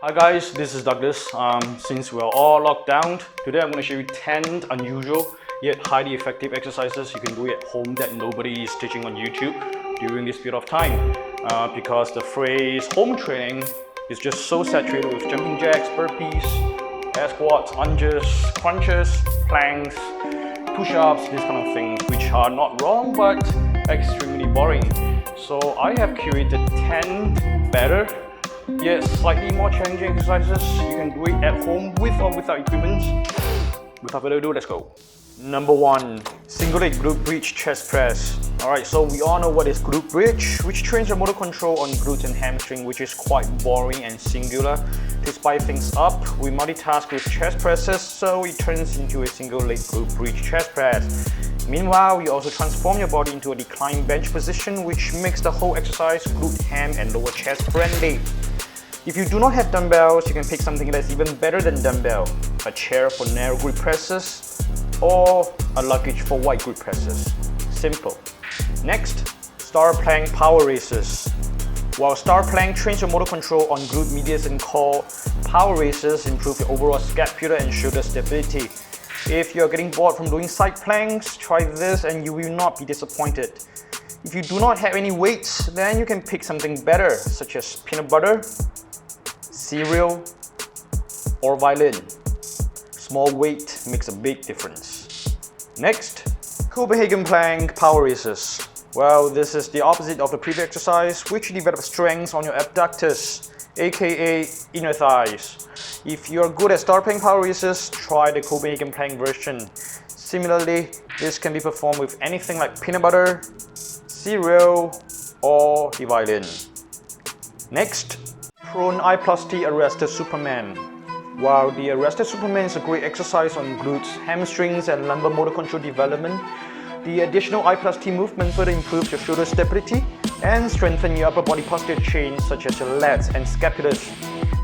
Hi guys, this is Douglas. Since we're all locked down, today I'm going to show you 10 unusual yet highly effective exercises you can do at home that nobody is teaching on YouTube during this period of time. Because the phrase home training is just so saturated with jumping jacks, burpees, air squats, lunges, crunches, planks, push-ups, these kind of things, which are not wrong but extremely boring. So I have curated 10 better yet slightly more challenging exercises you can do it at home with or without equipment. Without further ado, let's go. Number 1, single leg glute bridge chest press. Alright, so we all know what is glute bridge, which trains your motor control on glutes and hamstring, which is quite boring and singular. To spice things up, we multitask with chest presses, so it turns into a single leg glute bridge chest press. Meanwhile, you also transform your body into a declined bench position, which makes the whole exercise glute-ham and lower chest friendly. If you do not have dumbbells, you can pick something that's even better than dumbbell. A chair for narrow grip presses or a luggage for wide grip presses. Simple. Next, star plank power raises. While star plank trains your motor control on glute medius and core, power raises improve your overall scapular and shoulder stability. If you're getting bored from doing side planks, try this and you will not be disappointed. If you do not have any weights, then you can pick something better, such as peanut butter, cereal, or violin. Small weight makes a big difference. Next, Copenhagen plank power raises. Well, this is the opposite of the previous exercise, which develops strength on your abductors, aka inner thighs. If you're good at star plank power raises, try the Copenhagen plank version. Similarly, this can be performed with anything like peanut butter, cereal, or the violin. Next, prone I plus T arrested Superman. While the arrested Superman is a great exercise on glutes, hamstrings, and lumbar motor control development, the additional I plus T movement further improves your shoulder stability and strengthens your upper body posture chains such as your lats and scapulars.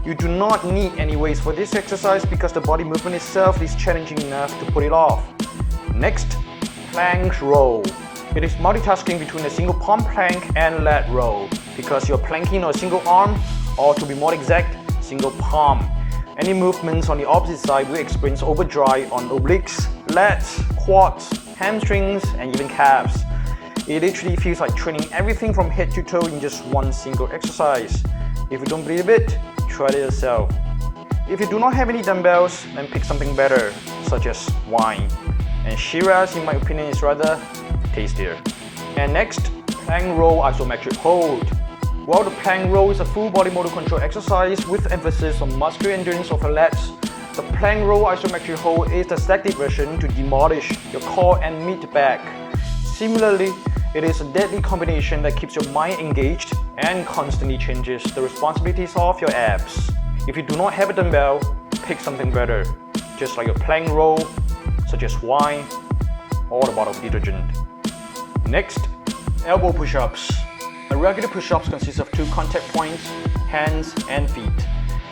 You do not need any weights for this exercise because the body movement itself is challenging enough to pull it off. Next, plank row. It is multitasking between a single palm plank and lat row because you're planking on a single arm, or to be more exact, single palm. Any movements on the opposite side will experience overdrive on obliques, lats, quads, hamstrings, and even calves. It literally feels like training everything from head to toe in just one single exercise. If you don't believe it, try it yourself. If you do not have any dumbbells, then pick something better, such as wine. And Shiraz, in my opinion, is rather tastier. And next, plank row isometric hold. While the plank row is a full body motor control exercise with emphasis on muscular endurance of your lats, the plank row isometric hold is the static version to demolish your core and mid back. Similarly, it is a deadly combination that keeps your mind engaged and constantly changes the responsibilities of your abs. If you do not have a dumbbell, pick something better, just like a plank row, such as wine or a bottle of detergent. Next, elbow push-ups. A regular push-ups consists of 2 contact points, hands and feet.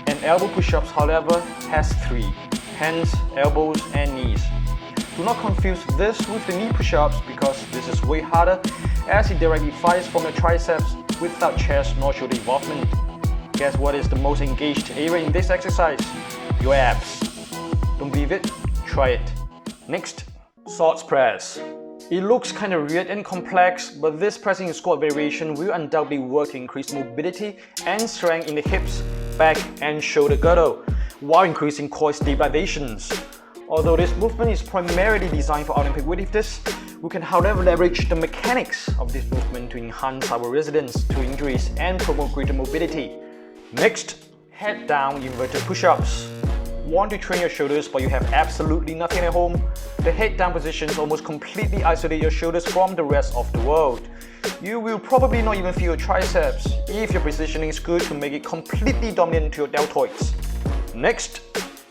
An elbow push-ups, however, has 3, hands, elbows and knees. Do not confuse this with the knee push-ups because this is way harder as it directly fires from your triceps without chest nor shoulder involvement. Guess what is the most engaged area in this exercise? Your abs. Don't believe it? Try it. Next, SOTTS press. It looks kinda weird and complex, but this pressing squat variation will undoubtedly work to increase mobility and strength in the hips, back and shoulder girdle, while increasing core stabilizations. Although this movement is primarily designed for Olympic weightlifters, we can however leverage the mechanics of this movement to enhance our resistance to injuries and promote greater mobility. Next, head down inverted push-ups. Want to train your shoulders but you have absolutely nothing at home? The head down positions almost completely isolate your shoulders from the rest of the world. You will probably not even feel your triceps if your positioning is good to make it completely dominant to your deltoids. Next,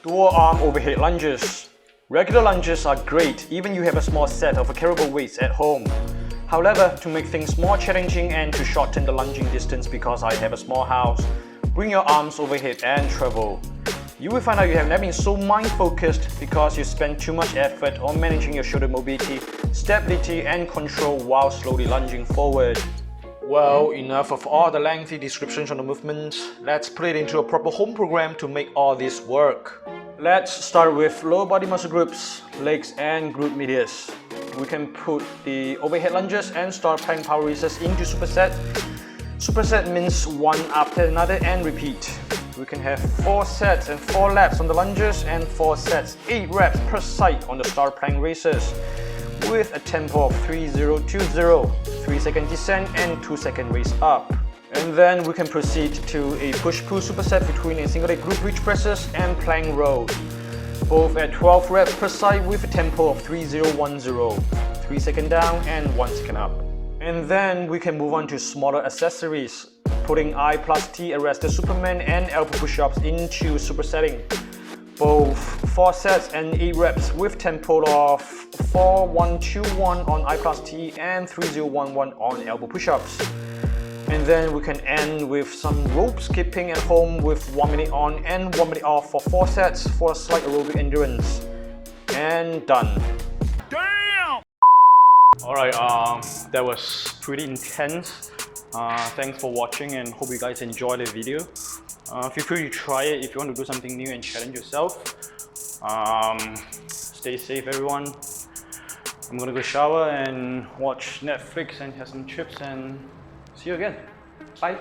dual arm overhead lunges. Regular lunges are great even if you have a small set of carryable weights at home. However, to make things more challenging and to shorten the lunging distance because I have a small house, bring your arms overhead and travel. You will find out you have never been so mind-focused because you spend too much effort on managing your shoulder mobility, stability and control while slowly lunging forward. Well, enough of all the lengthy descriptions on the movements. Let's put it into a proper home program to make all this work. Let's start with lower body muscle groups, legs and glute medius. We can put the overhead lunges and star plank power raises into superset. Superset means one after another and repeat. We can have 4 sets and 4 laps on the lunges and 4 sets, 8 reps per side on the star plank raises with a tempo of 3020, 3-second descent and 2-second raise up. And then we can proceed to a push-pull superset between a single leg glute bridge presses and plank row, both at 12 reps per side with a tempo of 3010, 3-second down and 1 second up. And then we can move on to smaller accessories, putting I plus T arrested Superman and elbow push-ups into supersetting, both 4 sets and 8 reps with tempo of 4121 on I plus T and 3011 on elbow push-ups. And then we can end with some rope skipping at home with 1 minute on and 1 minute off for 4 sets for a slight aerobic endurance. And done. Damn! Alright, that was pretty intense. Thanks for watching and hope you guys enjoyed the video. Feel free to try it if you want to do something new and challenge yourself. Stay safe everyone. I'm gonna go shower and watch Netflix and have some chips and see you again. Bye.